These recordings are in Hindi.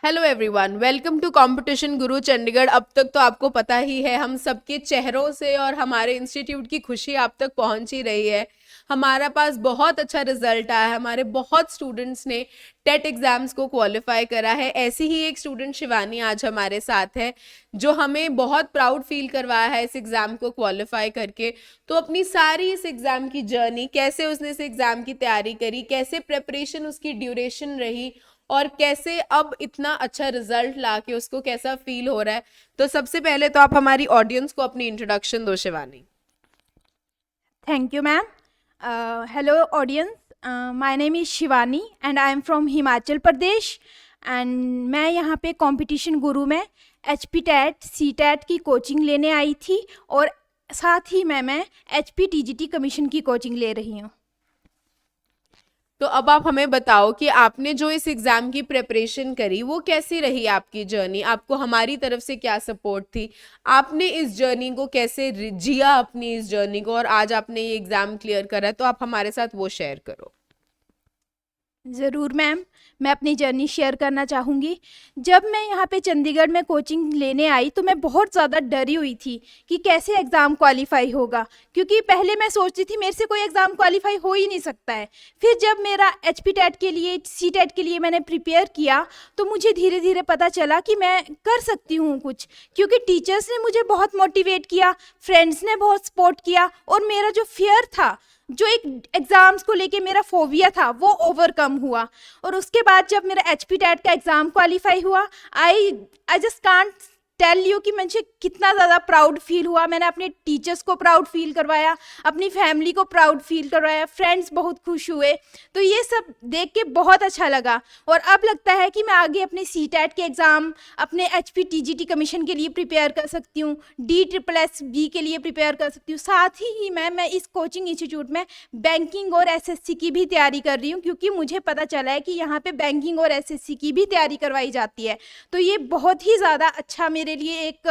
Hello everyone, welcome to Competition Guru Chandigarh. अब तक तो आपको पता ही है, हम सबके चेहरों से और हमारे इंस्टीट्यूट की खुशी आप तक पहुंच ही रही है। हमारा पास बहुत अच्छा रिजल्ट आया है, हमारे बहुत स्टूडेंट्स ने टेट एग्जाम्स को क्वालिफाई करा है। ऐसी ही एक स्टूडेंट शिवानी आज हमारे साथ है, जो हमें बहुत प्राउड फील करवाया है इस एग्जाम को क्वालिफाई करके। तो अपनी सारी इस एग्जाम की जर्नी, कैसे उसने इस एग्जाम की तैयारी करी, कैसे प्रेपरेशन उसकी ड्यूरेशन रही और कैसे अब इतना अच्छा रिजल्ट लाके उसको कैसा फील हो रहा है। तो सबसे पहले तो आप हमारी ऑडियंस को अपनी इंट्रोडक्शन दो Shivani. Thank you, ma'am. Hello, audience. My name is Shivani and I am from Himachal Pradesh. And मैं यहाँ पे कंपटीशन गुरु में HP टेट सी टेट की कोचिंग लेने आई थी और साथ ही मैं HP TGT कमीशन की कोचिंग ले रही हूँ। तो अब आप हमें बताओ कि आपने जो इस एग्जाम की प्रिपरेशन करी वो कैसी रही आपकी जर्नी, आपको हमारी तरफ से क्या सपोर्ट थी, आपने इस जर्नी को कैसे जिया अपनी इस जर्नी को, और आज आपने ये एग्जाम क्लियर करा है, तो आप हमारे साथ वो शेयर करो। ज़रूर मैम, मैं अपनी जर्नी शेयर करना चाहूँगी। जब मैं यहाँ पे चंडीगढ़ में कोचिंग लेने आई तो मैं बहुत ज़्यादा डरी हुई थी कि कैसे एग्ज़ाम क्वालिफाई होगा, क्योंकि पहले मैं सोचती थी मेरे से कोई एग्ज़ाम क्वालिफाई हो ही नहीं सकता है। फिर जब मेरा HP टेट के लिए, सी टेट के लिए मैंने प्रिपेयर किया तो मुझे धीरे धीरे पता चला कि मैं कर सकती हूँ कुछ, क्योंकि टीचर्स ने मुझे बहुत मोटिवेट किया, फ्रेंड्स ने बहुत सपोर्ट किया और मेरा जो फियर था, जो एक एग्ज़ाम्स को लेके मेरा फोबिया था, वो ओवरकम हुआ। और उसके बाद जब मेरा HP टेट का एग्ज़ाम क्वालिफाई हुआ, I I just can't tell you कि मुझे कितना ज़्यादा प्राउड फील हुआ। मैंने अपने टीचर्स को प्राउड फील करवाया, अपनी फैमिली को प्राउड फील करवाया, फ्रेंड्स बहुत खुश हुए। तो ये सब देख के बहुत अच्छा लगा और अब लगता है कि मैं आगे अपने सी टेट के एग्ज़ाम, अपने HP TGT कमीशन के लिए प्रिपेयर कर सकती हूँ, DSSB के लिए प्रिपेयर कर सकती हूँ। साथ ही मैं इस कोचिंग इंस्टीट्यूट में बैंकिंग और SSC की भी तैयारी कर रही हूँ, क्योंकि मुझे पता चला है कि यहाँ पे बैंकिंग और SSC की भी तैयारी करवाई जाती है। तो ये बहुत ही ज़्यादा अच्छा मेरे लिए एक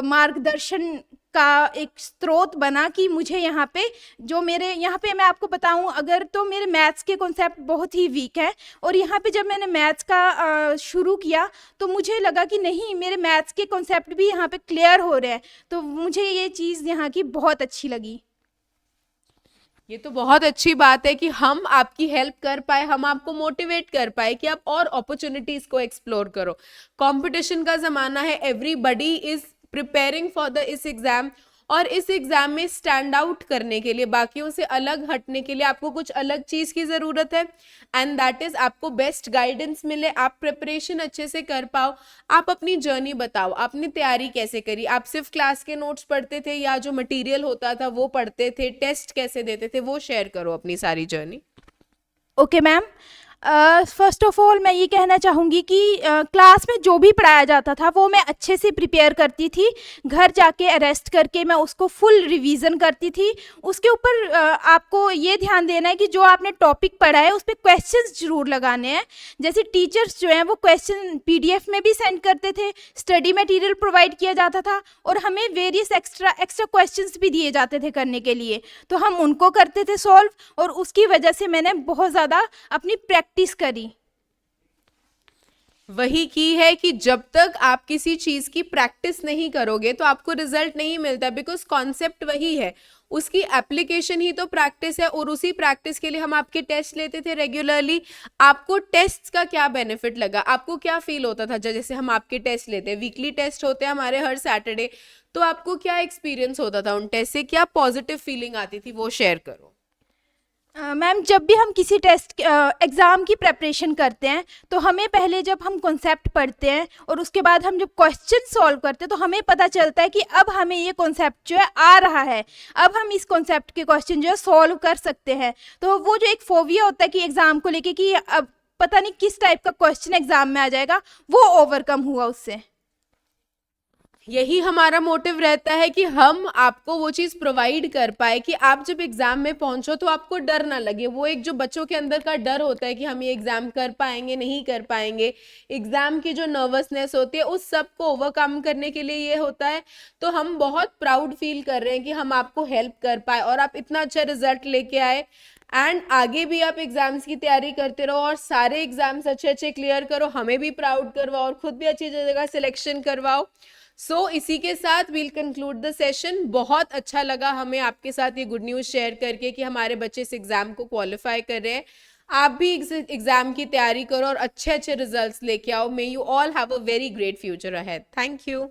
मार्गदर्शन का एक स्रोत बना कि मुझे यहाँ पे, जो मेरे यहाँ पे मैं आपको बताऊँ अगर, तो मेरे मैथ्स के कॉन्सेप्ट बहुत ही वीक हैं और यहाँ पे जब मैंने मैथ्स का शुरू किया तो मुझे लगा कि नहीं, मेरे मैथ्स के कॉन्सेप्ट भी यहाँ पे क्लियर हो रहे हैं। तो मुझे ये चीज़ यहाँ की बहुत अच्छी लगी। ये तो बहुत अच्छी बात है कि हम आपकी हेल्प कर पाए, हम आपको मोटिवेट कर पाए कि आप और अपॉर्चुनिटीज को एक्सप्लोर करो। कंपटीशन का जमाना है, everybody is preparing for the इस एग्जाम, और इस एग्जाम में स्टैंड आउट करने के लिए, बाकियों से अलग हटने के लिए आपको कुछ अलग चीज की जरूरत है, एंड दैट इज आपको बेस्ट गाइडेंस मिले, आप प्रिपरेशन अच्छे से कर पाओ। आप अपनी जर्नी बताओ, आपने तैयारी कैसे करी, आप सिर्फ क्लास के नोट्स पढ़ते थे या जो मटेरियल होता था वो पढ़ते थे, टेस्ट कैसे देते थे, वो शेयर करो अपनी सारी journey. Okay ma'am, first of all मैं ये कहना चाहूँगी कि क्लास में जो भी पढ़ाया जाता था वो मैं अच्छे से प्रिपेयर करती थी। घर जाके अरेस्ट करके मैं उसको फुल रिवीजन करती थी। उसके ऊपर आपको ये ध्यान देना है कि जो आपने टॉपिक पढ़ा है उस पर क्वेश्चंस जरूर लगाने हैं। जैसे टीचर्स जो हैं वो क्वेश्चन PDF में भी सेंड करते थे, स्टडी मटेरियल प्रोवाइड किया जाता था और हमें वेरियस एक्स्ट्रा क्वेश्चंस भी दिए जाते थे करने के लिए, तो हम उनको करते थे सॉल्व और उसकी वजह से मैंने बहुत ज़्यादा अपनी प्रैक्टिस करी। वही की है कि जब तक आप किसी चीज की प्रैक्टिस नहीं करोगे तो आपको रिजल्ट नहीं मिलता, बिकॉज कॉन्सेप्ट वही है, उसकी एप्लीकेशन ही तो प्रैक्टिस है। और उसी प्रैक्टिस के लिए हम आपके टेस्ट लेते थे रेगुलरली। आपको टेस्ट का क्या बेनिफिट लगा, आपको क्या फील होता था जैसे हम आपके टेस्ट लेते हैं, वीकली टेस्ट होते हैं हमारे हर सैटरडे, तो आपको क्या एक्सपीरियंस होता था उन टेस्ट से, क्या पॉजिटिव फीलिंग आती थी, वो शेयर करो। मैम, जब भी हम किसी टेस्ट एग्ज़ाम की प्रेपरेशन करते हैं तो हमें पहले जब हम कॉन्सेप्ट पढ़ते हैं और उसके बाद हम जब क्वेश्चन सॉल्व करते हैं तो हमें पता चलता है कि अब हमें ये कॉन्सेप्ट जो है आ रहा है, अब हम इस कॉन्सेप्ट के क्वेश्चन जो है सॉल्व कर सकते हैं। तो वो जो एक फोबिया होता है कि एग्ज़ाम को लेके कि अब पता नहीं किस टाइप का क्वेश्चन एग्ज़ाम में आ जाएगा, वो ओवरकम हुआ उससे। यही हमारा मोटिव रहता है कि हम आपको वो चीज प्रोवाइड कर पाए कि आप जब एग्जाम में पहुंचो तो आपको डर ना लगे। वो एक जो बच्चों के अंदर का डर होता है कि हम ये एग्जाम कर पाएंगे नहीं कर पाएंगे, एग्जाम की जो नर्वसनेस होती है, उस सब को ओवरकम करने के लिए ये होता है। तो हम बहुत प्राउड फील कर रहे हैं कि हम आपको हेल्प कर पाए और आप इतना अच्छा रिजल्ट लेके आए। एंड आगे भी आप एग्जाम्स की तैयारी करते रहो और सारे एग्जाम्स अच्छे अच्छे क्लियर करो, हमें भी प्राउड करवाओ और खुद भी अच्छी जगह सिलेक्शन करवाओ। सो इसी के साथ वील कंक्लूड द सेशन। बहुत अच्छा लगा हमें आपके साथ ये गुड न्यूज़ शेयर करके कि हमारे बच्चे इस एग्जाम को क्वालिफाई कर रहे हैं। आप भी एग्जाम की तैयारी करो और अच्छे अच्छे रिजल्ट्स लेके आओ। May you all have a very great future ahead. Thank you.